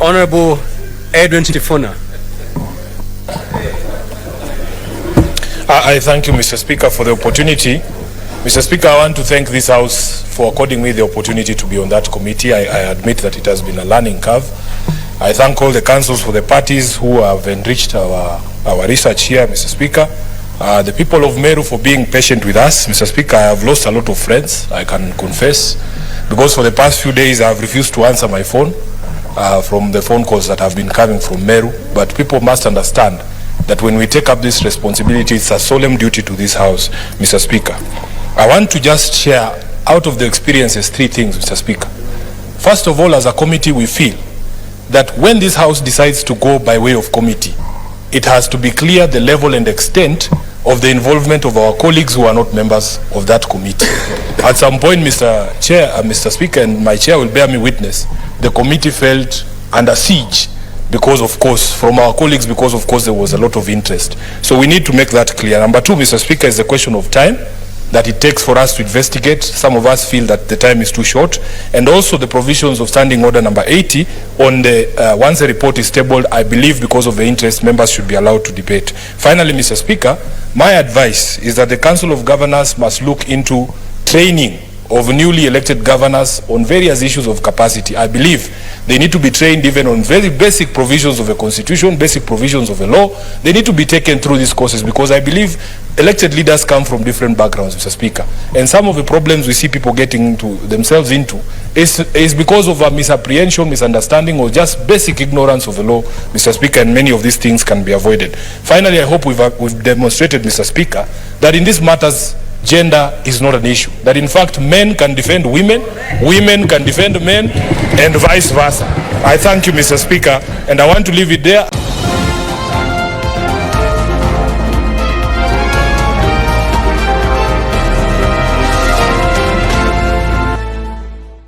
Honorable Edwin Sifuna. I thank you, Mr. Speaker, for the opportunity. Mr. Speaker, I want to thank this House for according me the opportunity to be on that committee. I admit that it has been a learning curve. I thank all the councils for the parties who have enriched our research here, Mr. Speaker. The people of Meru for being patient with us. Mr. Speaker, I have lost a lot of friends, I can confess, because for the past few days I have refused to answer my phone from the phone calls that have been coming from Meru. But people must understand that when we take up this responsibility, it's a solemn duty to this House, Mr. Speaker. I want to just share out of the experiences 3 things, Mr. Speaker. First of all, as a committee, we feel that when this House decides to go by way of committee, it has to be clear the level and extent of the involvement of our colleagues who are not members of that committee. At some point, Mr. Speaker, and my chair will bear me witness, the committee felt under siege because, of course, from our colleagues, because, of course, there was a lot of interest. So we need to make that clear. Number 2, Mr. Speaker, is the question of time that it takes for us to investigate. Some of us feel that the time is too short. And also the provisions of Standing Order number 80 on the, once the report is tabled, I believe because of the interest, members should be allowed to debate. Finally, Mr. Speaker, my advice is that the Council of Governors must look into training of newly elected governors on various issues of capacity. I believe they need to be trained even on very basic provisions of a constitution, basic provisions of a law. They need to be taken through these courses because I believe elected leaders come from different backgrounds, Mr. Speaker. And some of the problems we see people getting themselves into is because of a misapprehension, misunderstanding, or just basic ignorance of the law, Mr. Speaker, and many of these things can be avoided. Finally, I hope we've demonstrated, Mr. Speaker, that in these matters, gender is not an issue. That in fact, men can defend women, women can defend men, and vice versa. I thank you, Mr. Speaker, and I want to leave it there.